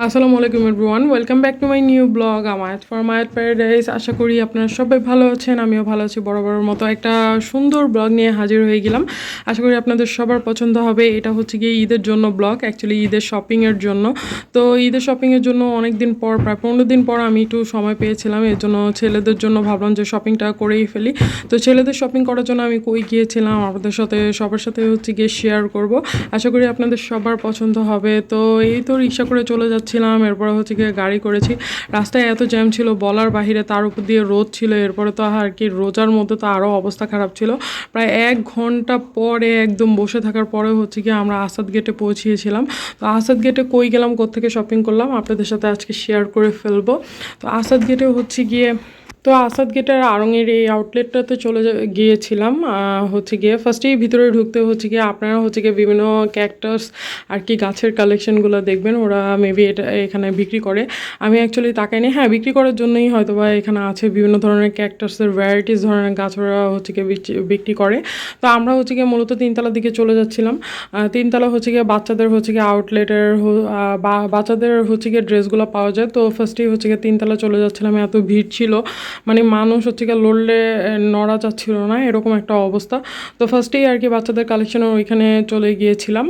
আসসালামু আলাইকুম everyone, welcome back to my new blog আমায়াত ফর মায়াত প্যারাডাইস। আশা করি আপনারা সবাই ভালো আছেন, আমিও ভালো আছি। বরাবরের মতো একটা সুন্দর ব্লগ নিয়ে হাজির হয়ে গেলাম। আশা করি আপনাদের সবার পছন্দ হবে। এটা হচ্ছে গিয়ে ঈদের জন্য ব্লগ, অ্যাকচুয়ালি ঈদের শপিংয়ের জন্য। তো ঈদের শপিংয়ের জন্য অনেক দিন পর, প্রায় 15 দিন পর আমি একটু সময় পেয়েছিলাম। এর জন্য ছেলেদের জন্য ভাবলাম যে শপিংটা করেই ফেলি। তো ছেলেদের শপিং করার জন্য আমি কই গিয়েছিলাম আপনাদের সাথে সবার সাথে হচ্ছে গিয়ে শেয়ার করব। আশা করি আপনাদের সবার পছন্দ হবে। তো এই তো রিক্সা করে চলে যাচ্ছিলাম, এরপরে হচ্ছে গিয়ে গাড়ি করেছি। রাস্তায় এত জ্যাম ছিল বলার বাহিরে, তার উপর দিয়ে রোদ ছিল। এরপরে তো আর কি রোজার মধ্যে তো আরও অবস্থা খারাপ ছিল। প্রায় 1 ঘন্টা পরে একদম বসে থাকার পরে হচ্ছে গিয়ে আমরা আসাদ গেটে পৌঁছিয়েছিলাম। তো আসাদ গেটে কই গেলাম, কোত্থেকে শপিং করলাম আপনাদের সাথে আজকে শেয়ার করে ফেলবো। তো আসাদ গেটে হচ্ছে গিয়ে আসাদ গেটের আড়ংয়ের এই আউটলেটটাতে গিয়েছিলাম। হচ্ছে গিয়ে ফার্স্টেই ভিতরে ঢুকতে হচ্ছে গিয়ে আপনারা হচ্ছে গিয়ে বিভিন্ন ক্যাকটাস আর কি গাছের কালেকশনগুলো দেখবেন। ওরা মেবি এখানে বিক্রি করে, আমি অ্যাকচুয়ালি তাকাইনি। হ্যাঁ, বিক্রি করার জন্যই হয়তো বা এখানে আছে বিভিন্ন ধরনের ক্যাকটাসের ভ্যারাইটিস ধরনের গাছ ওরা হচ্ছে গিয়ে বিক্রি করে। তো আমরা হচ্ছে গিয়ে মূলত তিনতলার দিকে চলে যাচ্ছিলাম। তিনতলা হচ্ছে গিয়ে বাচ্চাদের হচ্ছে গিয়ে আউটলেটের বাচ্চাদের হচ্ছে গিয়ে ড্রেসগুলো পাওয়া যায়। তো ফার্স্টেই হচ্ছে গিয়ে তিনতলা চলে যাচ্ছিলাম, এত ভিড় ছিল, মানে মানুষ হচ্ছে গিয়ে লড়লে নড়া যাচ্ছিল না, এরকম একটা অবস্থা। তো ফার্স্টেই আর কি বাচ্চাদের কালেকশনের ওইখানে চলে গিয়েছিলাম।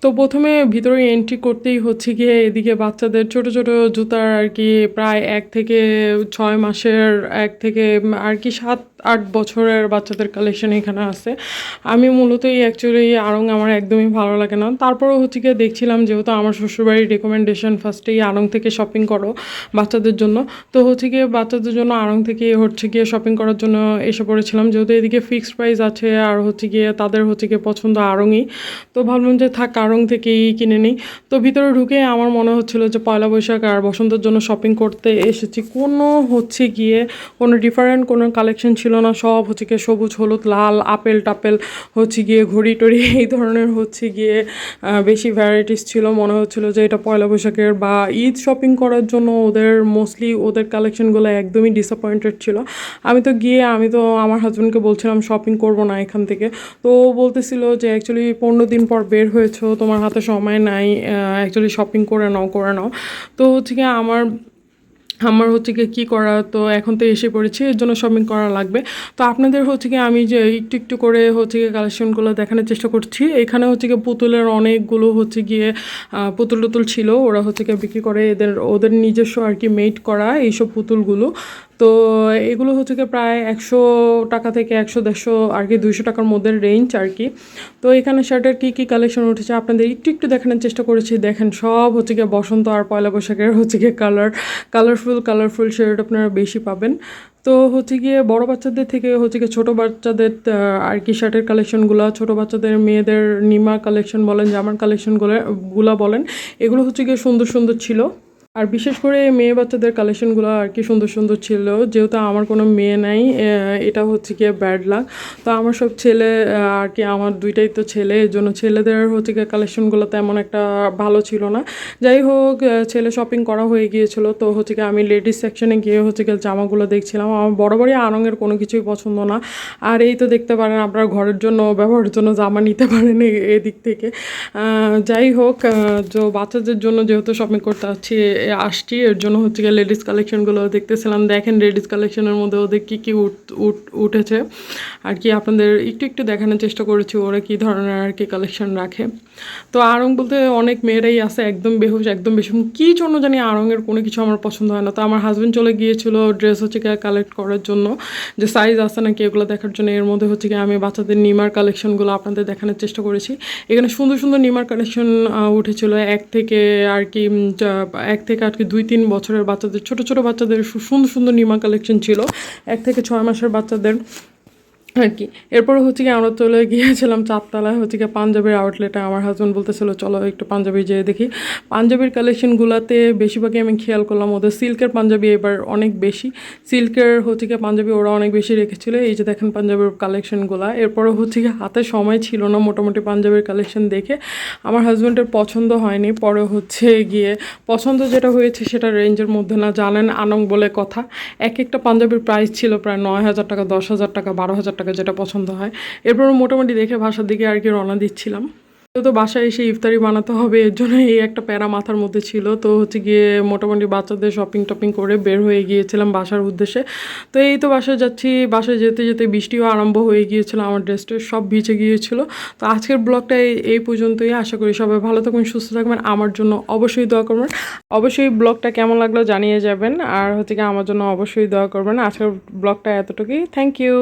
তো প্রথমে ভিতরে এন্ট্রি করতেই হচ্ছে গিয়ে এদিকে বাচ্চাদের ছোট ছোট জুতার আর কি প্রায় 1 থেকে 6 মাসের, 1 থেকে আর কি 7-8 বছরের বাচ্চাদের কালেকশন এখানে আছে। আমি মূলত এই অ্যাকচুয়ালি আড়ং আমার একদমই ভালো লাগে না। তারপরেও হচ্ছে গিয়ে দেখছিলাম, যেহেতু আমার শ্বশুরবাড়ির রেকমেন্ডেশন ফার্স্টেই আড়ং থেকে শপিং করো বাচ্চাদের জন্য। তো হচ্ছে গিয়ে বাচ্চাদের জন্য আড়ং থেকে হচ্ছে গিয়ে শপিং করার জন্য এসে পড়েছিলাম, যেহেতু এদিকে ফিক্সড প্রাইস আছে আর হচ্ছে গিয়ে তাদের হচ্ছে গিয়ে পছন্দ আড়ংই। তো ভাবলাম যে থাক, আড়ং থেকেই কিনে নিই। তো ভিতরে ঢুকে আমার মনে হচ্ছিল যে পয়লা বৈশাখ আর বসন্তের জন্য শপিং করতে এসেছি। হচ্ছে গিয়ে কোনো ডিফারেন্ট কোনো কালেকশন ছিল না। সব হচ্ছে গিয়ে সবুজ হলুদ লাল আপেল টাপেল হচ্ছে গিয়ে ঘড়ি টড়ি এই ধরনের হচ্ছে গিয়ে বেশি ভ্যারাইটিস ছিল। মনে হচ্ছিল যে এটা পয়লা বৈশাখের বা ঈদ শপিং করার জন্য। মোস্টলি ওদের কালেকশনগুলো একদমই ডিসঅ্যাপয়েন্টেড ছিল। আমি তো আমার হাজব্যান্ডকে বলছিলাম শপিং করব না এখান থেকে। তো ও বলতেছিল যে অ্যাকচুয়ালি 15 দিন পর বের হয়েছো, তোমার হাতে সময় নাই, অ্যাকচুয়ালি শপিং করে নাও। তো হচ্ছে গিয়ে আমার আমার হচ্ছে গিয়ে কী করা, তো এখন তো এসে পড়েছি, এর জন্য শপিং করা লাগবে। তো আপনাদের হচ্ছে গিয়ে আমি যে একটু একটু করে হচ্ছে গিয়ে কালেকশনগুলো দেখানোর চেষ্টা করছি। এখানে হচ্ছে গিয়ে পুতুলের অনেকগুলো হচ্ছে গিয়ে পুতুল টুতুল ছিল, ওরা হচ্ছে গিয়ে বিক্রি করে ওদের নিজস্ব আর কি মেড করা এইসব পুতুলগুলো। তো এগুলো হচ্ছে গিয়ে প্রায় 100 টাকা থেকে 100-150 আর কি 200 টাকার মধ্যে রেঞ্জ আর কি। তো এখানে শার্টের কী কী কালেকশন উঠেছে আপনাদের একটু একটু দেখানোর চেষ্টা করেছি। দেখেন, সব হচ্ছে গিয়ে বসন্ত আর পয়লা বৈশাখের হচ্ছে গিয়ে কালারফুল শার্ট আপনারা বেশি পাবেন। তো হচ্ছে গিয়ে বড় বাচ্চাদের থেকে হচ্ছে গিয়ে ছোটো বাচ্চাদের আর কি শার্টের কালেকশনগুলো, ছোটো বাচ্চাদের মেয়েদের নিমা কালেকশন বলেন, জামার কালেকশনগুলো বলেন, এগুলো হচ্ছে গিয়ে সুন্দর সুন্দর ছিল। আর বিশেষ করে মেয়ে বাচ্চাদের কালেকশনগুলো আর কি সুন্দর সুন্দর ছিল। যেহেতু আমার কোনো মেয়ে নাই, এটা হচ্ছে গিয়ে ব্যাড লাক। তো আমার সব ছেলে আর কি, আমার দুইটাই তো ছেলে, এর জন্য ছেলেদের হচ্ছে গিয়ে কালেকশনগুলো তেমন একটা ভালো ছিল না। যাই হোক, ছেলে শপিং করা হয়ে গিয়েছিল। তো হচ্ছে গিয়ে আমি লেডিস সেকশনে গিয়ে হচ্ছে গিয়ে জামাগুলো দেখছিলাম। আমার বরাবরই আড়ংয়ের কোনো কিছুই পছন্দ না। আর এই তো দেখতে পারেন, আপনার ঘরের জন্য ব্যবহারের জন্য জামা নিতে পারেন এদিক থেকে। যাই হোক, বাচ্চাদের জন্য যেহেতু শপিং করতে আসছি, এর জন্য হচ্ছে গিয়ে লেডিস কালেকশনগুলো দেখতেছিলাম। দেখেন লেডিস কালেকশনের মধ্যে ওদের কী কী উঠেছে আর কি, আপনাদের একটু একটু দেখানোর চেষ্টা করেছি ওরা কী ধরনের আর কি কালেকশন রাখে। তো আড়ং বলতে অনেক মেয়েরাই আছে একদম বেহুশ, একদম বেশম, কী জন্য জানি আড়ংয়ের কোনো কিছু আমার পছন্দ হয় না। তো আমার হাজব্যান্ড চলে গিয়েছিল ড্রেস হচ্ছে গিয়ে কালেক্ট করার জন্য, যে সাইজ আছে নাকি এগুলো দেখার জন্য। এর মধ্যে হচ্ছে গিয়ে আমি বাচ্চাদের নিমার কালেকশনগুলো আপনাদের দেখানোর চেষ্টা করেছি। এখানে সুন্দর সুন্দর নিমার কালেকশন উঠেছিল এক থেকে আর কি 2-3 বছরের বাচ্চাদের, ছোট ছোট বাচ্চাদের সুন্দর সুন্দর নিমা কালেকশন ছিল, 1 থেকে 6 মাসের বাচ্চাদের আর কি। এরপরে হচ্ছে কি আমরা চলে গিয়েছিলাম 4 তলায় হচ্ছে গিয়ে পাঞ্জাবির আউটলেটে। আমার হাজব্যান্ড বলতেছিল চলো একটু পাঞ্জাবি যেয়ে দেখি। পাঞ্জাবির কালেকশনগুলোতে বেশিরভাগই আমি খেয়াল করলাম ওদের সিল্কের পাঞ্জাবি এবার অনেক বেশি, সিল্কের হচ্ছে গিয়ে পাঞ্জাবি ওরা অনেক বেশি রেখেছিল। এই যে দেখেন পাঞ্জাবির কালেকশনগুলো। এরপরে হচ্ছে গিয়ে হাতে সময় ছিল না মোটামুটি পাঞ্জাবির কালেকশন দেখে, আমার হাজব্যান্ডের পছন্দ হয়নি। পরে হচ্ছে গিয়ে পছন্দ যেটা হয়েছে সেটা রেঞ্জের মধ্যে না, জানেন আনং বলে কথা। একটা পাঞ্জাবির প্রাইস ছিল প্রায় 9,000 টাকা, 10,000 টাকা, 12,000 টাকা, যেটা পছন্দ হয়। এরপর মোটামুটি দেখে বাসার দিকে আর কি রওনা দিচ্ছিলাম। তো বাসায় এসে ইফতারি বানাতে হবে, এর জন্য এই একটা প্যারা মাথার মধ্যে ছিল। তো হচ্ছে গিয়ে মোটামুটি বাচ্চাদের শপিং টপিং করে বের হয়ে গিয়েছিলাম বাসার উদ্দেশ্যে। তো এই তো বাসায় যাচ্ছি, বাসায় যেতে যেতে বৃষ্টিও আরম্ভ হয়ে গিয়েছিল, আমার ড্রেসটা সব ভিজে গিয়েছিল। তো আজকের ব্লগটা এই পর্যন্তই। আশা করি সবাই ভালো থাকবেন, সুস্থ থাকবেন, আমার জন্য অবশ্যই দোয়া করবেন। অবশ্যই ব্লগটা কেমন লাগলো জানিয়ে যাবেন, আর হচ্ছে গিয়ে আমার জন্য অবশ্যই দোয়া করবেন। আজকের ব্লগটা এতটুকুই। Thank you.